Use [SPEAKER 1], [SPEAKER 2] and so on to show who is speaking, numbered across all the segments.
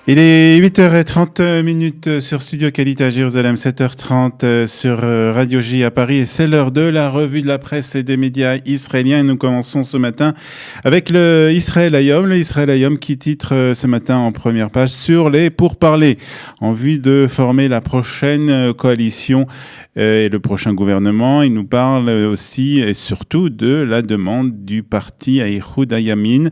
[SPEAKER 1] Il est 8h30 sur Studio Qualité à Jérusalem, 7h30 sur Radio J à Paris et c'est l'heure de la revue de la presse et des médias israéliens et nous commençons ce matin avec le Israël Hayom qui titre ce matin en première page sur les pourparlers en vue de former la prochaine coalition et le prochain gouvernement. Il nous parle aussi et surtout de la demande du parti Aïchoud Hayamin,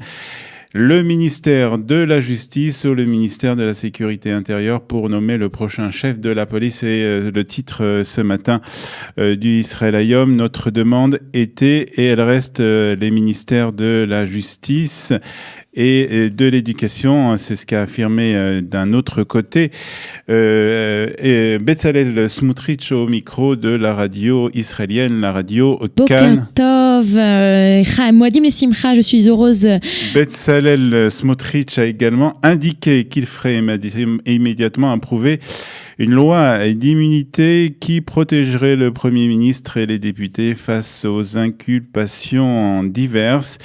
[SPEAKER 1] le ministère de la Justice ou le ministère de la Sécurité intérieure pour nommer le prochain chef de la police. Et le titre ce matin du Israël Hayom, notre demande était et elle reste les ministères de la Justice et de l'éducation. C'est ce qu'a affirmé d'un autre côté Betzalel Smotrich au micro de la radio israélienne, la radio Kan.
[SPEAKER 2] Moadim les Simcha, je suis heureuse.
[SPEAKER 1] Betzalel Smotrich a également indiqué qu'il ferait immédiatement approuver une loi d'immunité qui protégerait le Premier ministre et les députés face aux inculpations diverses.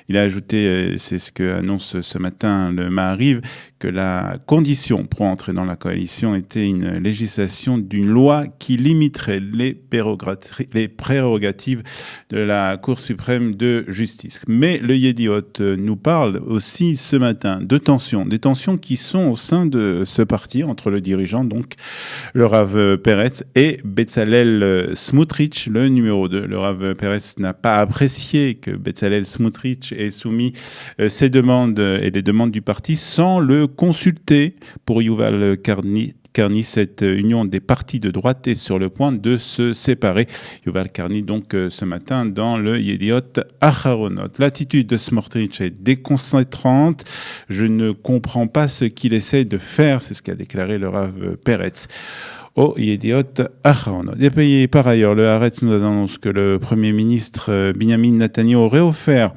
[SPEAKER 1] Il a ajouté, c'est ce que annonce ce matin le Maariv, que la condition pour entrer dans la coalition était une législation d'une loi qui limiterait les prérogatives de la Cour suprême de justice. Mais le Yediot nous parle aussi ce matin de tensions, des tensions qui sont au sein de ce parti entre le dirigeant, donc le Rav Peretz et Betzalel Smotrich, le numéro 2. Le Rav Peretz n'a pas apprécié que Betzalel Smotrich ait soumis ses demandes et les demandes du parti sans le consulter. Pour Yuval Karni, cette union des partis de droite est sur le point de se séparer. Yuval Karni, donc, ce matin, dans le Yediot Aharonot. L'attitude de Smotrich est déconcentrante. Je ne comprends pas ce qu'il essaie de faire. C'est ce qu'a déclaré le Rav Peretz au Yediot Aharonot. Et puis, par ailleurs, le Haaretz nous annonce que le Premier ministre Binyamin Netanyahu aurait offert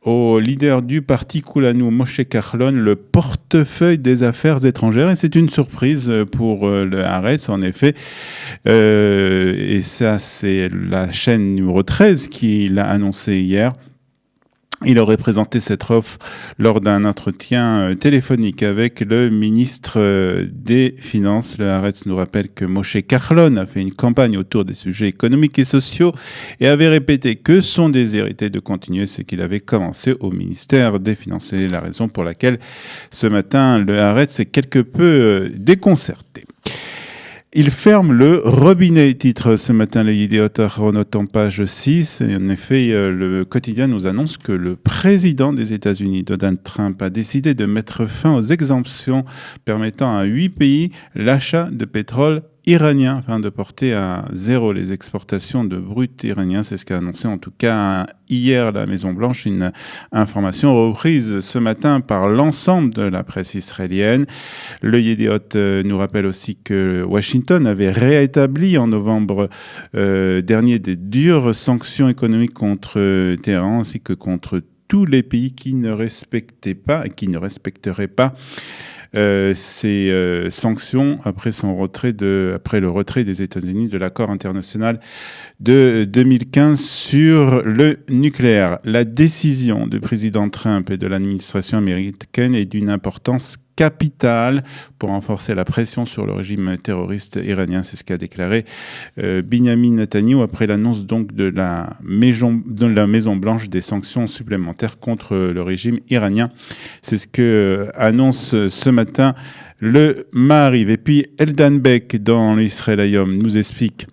[SPEAKER 1] au leader du parti Kulanu, Moshe Kahlon, le portefeuille des affaires étrangères. Et c'est une surprise pour le Haaretz, en effet. Et ça, c'est la chaîne numéro 13 qui l'a annoncé hier. Il aurait présenté cette offre lors d'un entretien téléphonique avec le ministre des Finances. Le Haaretz nous rappelle que Moshe Kahlon a fait une campagne autour des sujets économiques et sociaux et avait répété que son désir était de continuer ce qu'il avait commencé au ministère des Finances. C'est la raison pour laquelle ce matin, le Haaretz est quelque peu déconcerté. Il ferme le robinet, titre ce matin le Yediot Aharonot en page 6. Et en effet, le quotidien nous annonce que le président des États-Unis, Donald Trump, a décidé de mettre fin aux exemptions permettant à 8 pays l'achat de pétrole iranien, afin de porter à zéro les exportations de brut iranien. C'est ce qu'a annoncé en tout cas hier la Maison-Blanche, une information reprise ce matin par l'ensemble de la presse israélienne. Le Yediot nous rappelle aussi que Washington avait réétabli en novembre dernier des dures sanctions économiques contre Téhéran ainsi que contre tous les pays qui ne respectaient pas et qui ne respecteraient pas ces sanctions après le retrait des États-Unis de l'accord international de 2015 sur le nucléaire. La décision du président Trump et de l'administration américaine est d'une importance capitale pour renforcer la pression sur le régime terroriste iranien. C'est ce qu'a déclaré Binyamin Netanyahu après l'annonce donc de la Maison-Blanche des sanctions supplémentaires contre le régime iranien. C'est ce que annonce ce matin le Maariv. Et puis Eldan Beck dans l'Israël Hayom nous explique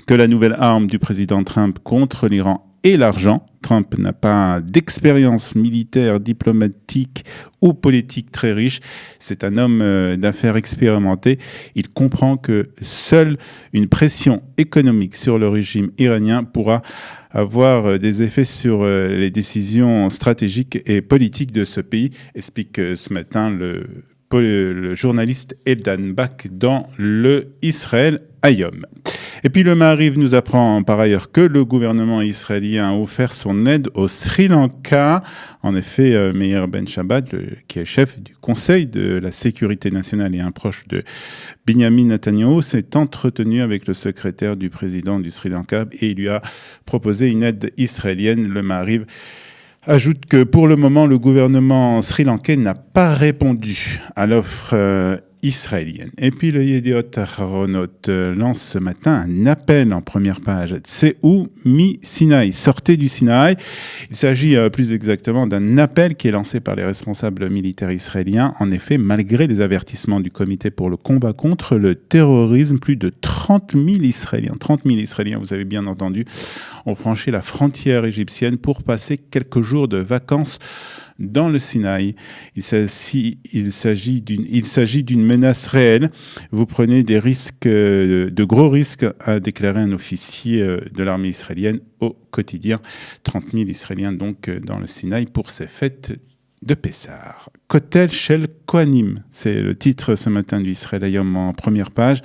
[SPEAKER 1] que la nouvelle arme du président Trump contre l'Iran est l'argent. Trump n'a pas d'expérience militaire, diplomatique ou politique très riche. C'est un homme d'affaires expérimenté. Il comprend que seule une pression économique sur le régime iranien pourra avoir des effets sur les décisions stratégiques et politiques de ce pays, explique ce matin le journaliste Eldan Beck dans le Israël Hayom. Et puis le Maariv nous apprend par ailleurs que le gouvernement israélien a offert son aide au Sri Lanka. En effet, Meir Ben Shabbat, qui est chef du Conseil de la sécurité nationale et un proche de Binyamin Netanyahu, s'est entretenu avec le secrétaire du président du Sri Lanka et il lui a proposé une aide israélienne. Le Maariv ajoute que pour le moment, le gouvernement sri-lankais n'a pas répondu à l'offre israélienne. Et puis le Yediot Aharonot lance ce matin un appel en première page. Tseu mi Sinaï, sortez du Sinaï. Il s'agit plus exactement d'un appel qui est lancé par les responsables militaires israéliens. En effet, malgré les avertissements du comité pour le combat contre le terrorisme, plus de 30 000 Israéliens, vous avez bien entendu, ont franchi la frontière égyptienne pour passer quelques jours de vacances dans le Sinaï. Il s'agit d'une menace réelle. Vous prenez des risques, de gros risques, a déclaré un officier de l'armée israélienne au quotidien. 30 000 Israéliens donc dans le Sinaï pour ces fêtes de Pessah. Kotel Shel Kohanim, c'est le titre ce matin du Israël Hayom en première page.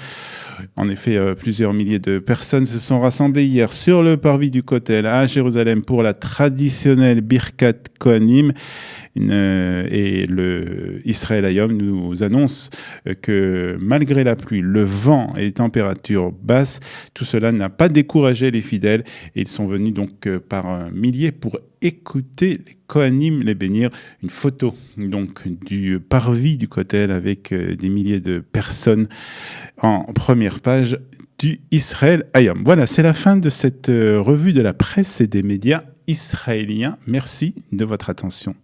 [SPEAKER 1] En effet, plusieurs milliers de personnes se sont rassemblées hier sur le parvis du Kotel à Jérusalem pour la traditionnelle Birkat Kohanim. Et le Israël Hayom nous annonce que malgré la pluie, le vent et les températures basses, tout cela n'a pas découragé les fidèles. Et ils sont venus donc par milliers pour écouter les Kohanim les bénir. Une photo donc du parvis du Kotel avec des milliers de personnes en première page du Israël Hayom. Voilà, c'est la fin de cette revue de la presse et des médias israéliens. Merci de votre attention.